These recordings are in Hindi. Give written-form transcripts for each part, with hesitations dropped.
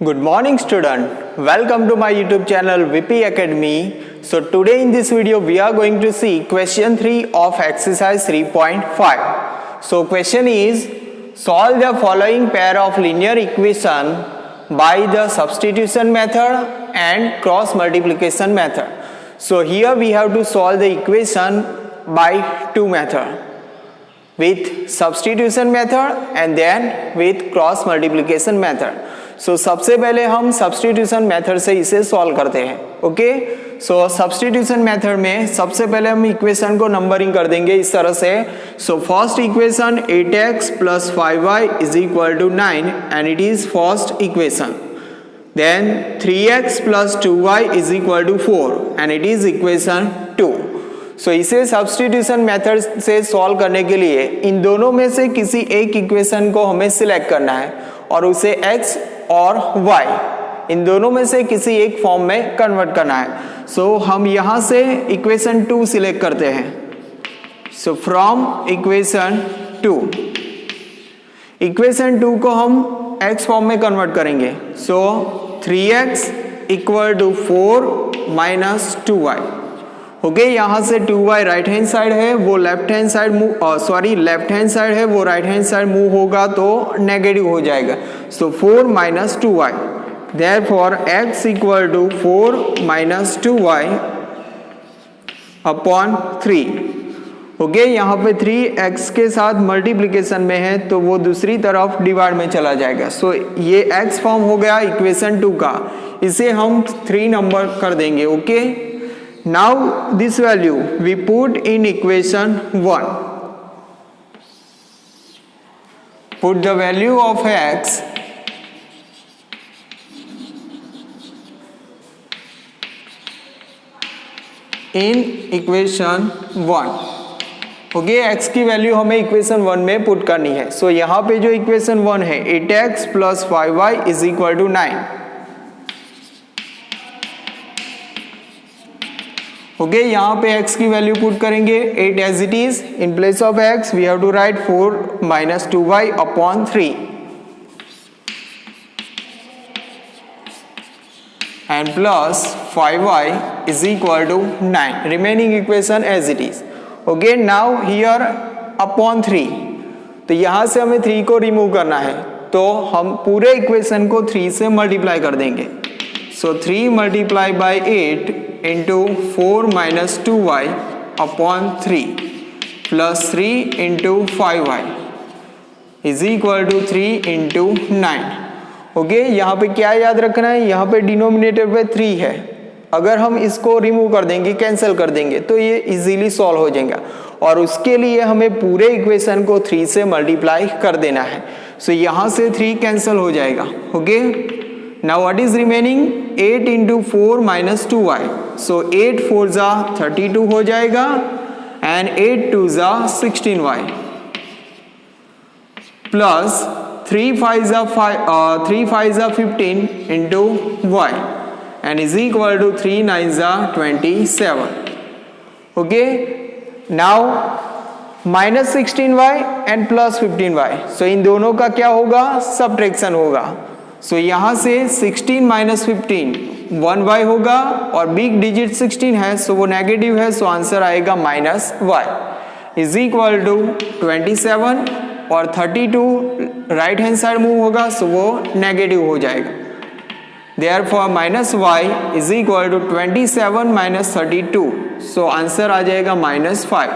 Good morning student, welcome to my YouTube channel VP Academy. So today in this video we are going to see question 3 of exercise 3.5. So question is, solve the following pair of linear equation by the substitution method and cross multiplication method. So here we have to solve the equation by two methods, with substitution method and then with cross multiplication method. So सबसे पहले हम substitution method से इसे solve करते हैं. ओके, सो substitution method में सबसे पहले हम इक्वेशन को नंबरिंग कर देंगे इस तरह से. So first equation 8x plus 5y is equal to 9 and it is first equation. Then 3x plus 2y is equal to 4 and it is equation 2. सो इसे सब्स्टिट्यूशन मेथड से सॉल्व करने के लिए इन दोनों में से किसी एक इक्वेशन को हमें सिलेक्ट करना है और उसे x और y इन दोनों में से किसी एक फॉर्म में कन्वर्ट करना है. सो हम यहाँ से इक्वेशन 2 सिलेक्ट करते हैं. सो फ्रॉम इक्वेशन 2 को हम x फॉर्म में कन्वर्ट करेंगे. So 3x equal to 4 minus 2y. Okay, यहाँ से 2y राइट हैंड साइड है वो left hand side left hand side है वो राइट हैंड साइड मूव होगा तो नेगेटिव हो जाएगा. So 4 minus 2y, therefore x equal to 4 minus 2y upon 3. Okay, यहाँ पे 3x के साथ मल्टीप्लिकेशन में है तो वो दूसरी तरफ डिवाइड में चला जाएगा. सो ये x फॉर्म हो गया इक्वेशन 2 का. इसे हम 3 नंबर कर देंगे. Okay, now this value we put in equation 1. Put the value of x in equation 1. Okay, x की वैल्यू हमें इक्वेशन 1 में पुट करनी है. सो यहाँ पे जो इक्वेशन 1 है 8x plus 5y is equal to 9. Okay, यहाँ पे x की वैल्यू पुट करेंगे 8 as it is. In place of x we have to write 4 minus 2y upon 3 and plus 5y is equal to 9. Remaining equation as it is. Okay, now here upon 3, तो यहाँ से हमें 3 को रिमूव करना है तो हम पूरे इक्वेशन को 3 से मल्टीप्लाई कर देंगे. So 3 multiply by 8 into 4 minus 2y upon 3 plus 3 into 5y is equal to 3 into 9. Okay, यहाँ पे क्या याद रखना है, यहाँ पे डिनोमिनेटर पे 3 है. अगर हम इसको रिमूव कर देंगे, कैंसिल कर देंगे तो ये इजीली सॉल्व हो जाएगा और उसके लिए हमें पूरे इक्वेशन को 3 से मल्टीप्लाई कर देना है. सो यहाँ से 3 कैंसिल हो जाएगा. Okay, now what is remaining, 8 into 4 minus 2y. so 8 4 जा 32 हो जाएगा and 8 2 जा 16y plus 3 5 जा 15 into y and is equal to 3 9 जा 27. okay, now minus 16y and plus 15y. so इन दोनों का क्या होगा, सब्ट्रैक्शन होगा. सो यहाँ से 16 माइनस 15 1y होगा और बिग डिजिट 16 है सो वो नेगेटिव है. सो आंसर आएगा minus y is equal to 27 और 32 राइट हैंड साइड मूव होगा सो वो नेगेटिव हो जाएगा. Therefore minus y is equal to 27 minus 32. So answer आ जाएगा माइनस 5.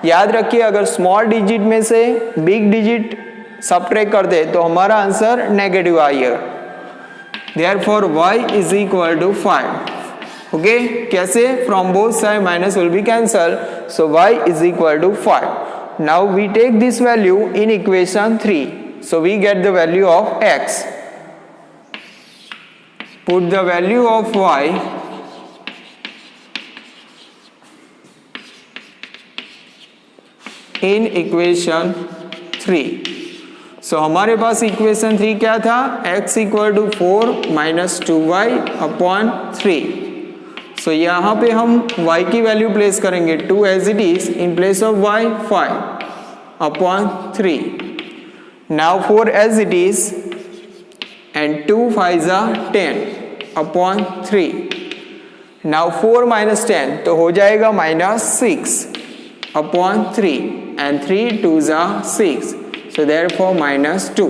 याद रखिए, अगर स्मॉल डिजिट में से बिग डिजिट सब्ट्रैक्ट कर दे तो हमारा आंसर नेगेटिव आएगा. Therefore y is equal to 5. Okay, कैसे, from both side minus will be cancelled, so y is equal to 5. Now we take this value in equation 3, so we get the value of x. Put the value of y in equation 3. So हमारे पास इक्वेशन 3 क्या था, x equal to 4 minus 2y upon 3. So यहाँ पे हम y की वैल्यू प्लेस करेंगे 2 as it is. In place of y 5 upon 3. Now 4 as it is and 2 5 जा 10 upon 3. Now 4 minus 10 तो हो जाएगा -6 upon 3 and 3 2 जा 6. So therefore -2.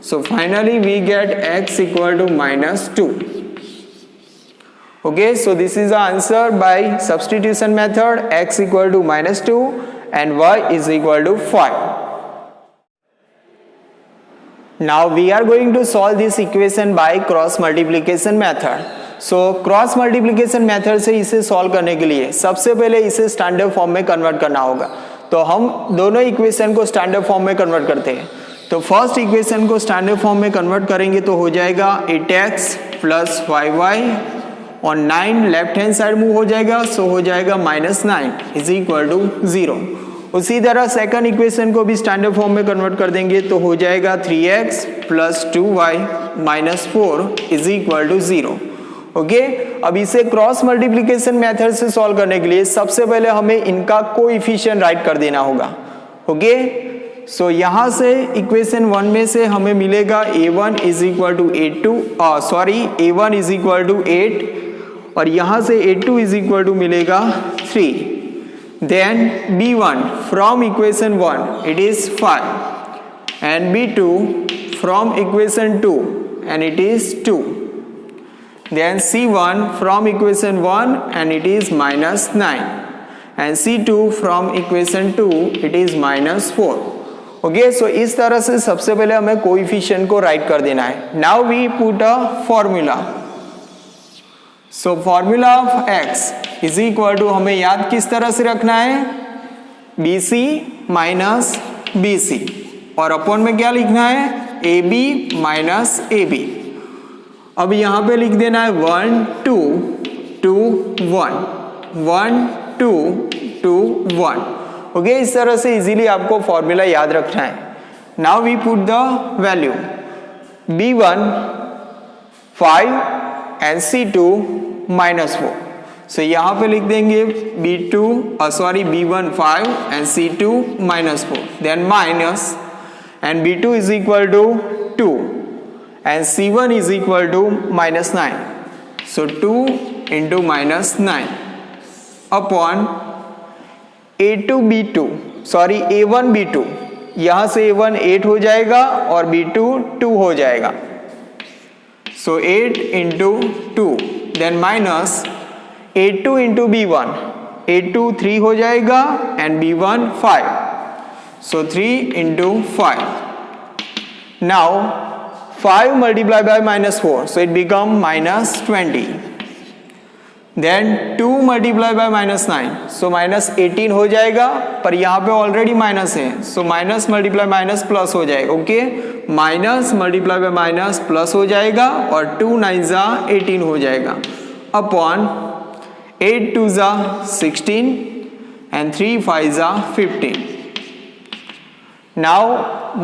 So finally we get x equal to -2. Okay, so this is the answer by substitution method. X equal to -2 and y is equal to 5. Now we are going to solve this equation by cross multiplication method. So cross multiplication method से इसे सॉल्व करने के लिए सबसे पहले इसे स्टैंडर्ड फॉर्म में कन्वर्ट करना होगा. तो हम दोनों इक्वेशन को स्टैंडर्ड फॉर्म में कन्वर्ट करते हैं. तो फर्स्ट इक्वेशन को स्टैंडर्ड फॉर्म में कन्वर्ट करेंगे तो हो जाएगा 8x प्लस 5y और 9 लेफ्ट हैंड साइड मूव हो जाएगा. सो हो जाएगा -9 इज इक्वल टू 0. उसी तरह सेकंड इक्वेशन को भी स्टैंडर्ड फॉर्म में कन्वर्ट कर देंगे तो हो जाएगा 3x plus 2y minus 4 is equal to 0. Okay, अब इसे क्रॉस मल्टीप्लिकेशन मेथड से सॉल्व करने के लिए सबसे पहले हमें इनका कोएफिशिएंट राइट कर देना होगा. ओके, सो यहाँ से इक्वेशन 1 में से हमें मिलेगा a1 is equal to a1 is equal to 8 और यहाँ से a2 इज इक्वल टू मिलेगा 3. Then b1 from equation 1 it is 5 and b2 from equation 2 and it is 2. Then C1 from equation 1 and it is -9 and C2 from equation 2 it is -4. Okay, so इस तरह से सबसे पहले हमें कोएफिशिएंट को राइट कर देना है. Now we put a formula. So formula of x is equal to हमें याद किस तरह से रखना है BC minus BC और अपॉन में क्या लिखना है AB minus AB. अब यहाँ पे लिख देना है 1 2 2 1 1 2 2 1. ओके, इस तरह से इजीली आपको फॉर्मूला याद रखना है. Now we put the value b1 5 and c2 -4. So यहाँ पे लिख देंगे b1 5 and c2 -4. Then minus and b2 is equal to 2 and C1 is equal to -9. So 2 into -9 upon A1 B2. यहाँ से A1 8 हो जाएगा और B2 2 हो जाएगा. So 8 into 2 then minus A2 into B1. A2 3 हो जाएगा and B1 5. So 3 into 5. Now 5 multiplied by -4, so it become -20. Then 2 multiplied by -9, so -18 हो जाएगा, पर यहाँ पे ऑलरेडी माइनस है, so minus multiply minus plus हो जाएगा. Okay, minus multiply by minus plus हो जाएगा और 2 9 जा 18 हो जाएगा अपॉन 8 2 जा 16 एंड 3 5 जा 15. नाउ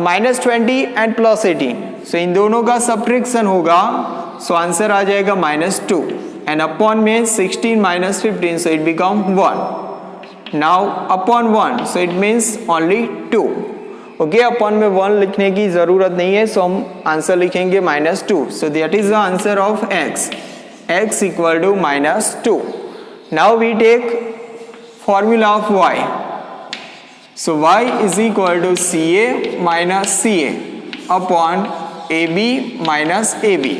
-20 एंड +18, सो इन दोनों का सब्ट्रैक्शन होगा, सो आंसर आ जाएगा -2 एंड अपॉन में 16 - 15, so it become 1. Now upon 1, so it means only 2. Okay, upon में 1 लिखने की जरूरत नहीं है, सो हम आंसर लिखेंगे -2. So that is the answer of x equal to -2. Now we take formula of y. So y is equal to CA minus CA upon AB minus AB.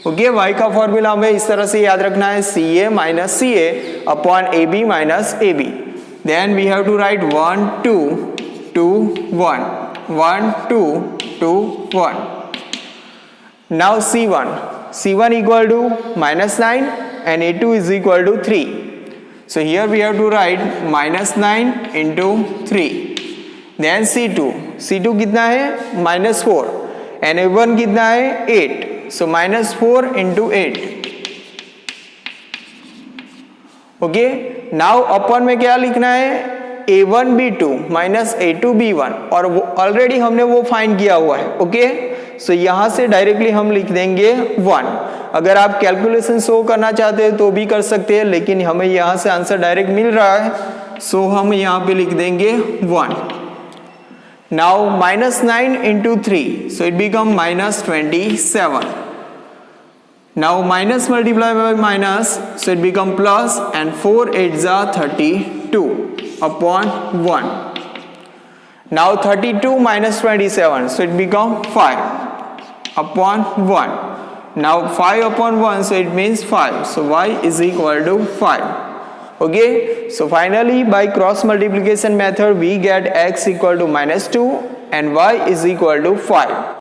Okay, y का फॉर्मूला हमें इस तरह से याद रखना है CA minus CA upon AB minus AB. Then we have to write 1 2 2 1 1 2 2 1. Now C1 equal to -9 and A2 is equal to 3. So here we have to write -9 into 3. Then C2 कितना है -4 and A1 कितना है 8. So -4 into 8. ओके, नाउ अपन में क्या लिखना है A1 B2 minus A2 B1 और ऑलरेडी हमने वो फाइंड किया हुआ है. ओके, सो यहाँ से डायरेक्टली हम लिख देंगे 1. अगर आप कैलकुलेशन शो करना चाहते हैं तो भी कर सकते हैं, लेकिन हमें यहाँ से आंसर डायरेक्ट मिल रहा है, सो हम यहाँ पे लिख देंगे 1. Now minus 9 into 3, so it become minus 27. Now minus multiplied by minus, so it become plus, and 4 8s are 32 upon 1. Now 32 minus 27, so it become 5 upon 1. Now 5 upon 1, so it means 5. So y is equal to 5. Okay, so finally by cross multiplication method we get x equal to minus 2 and y is equal to 5.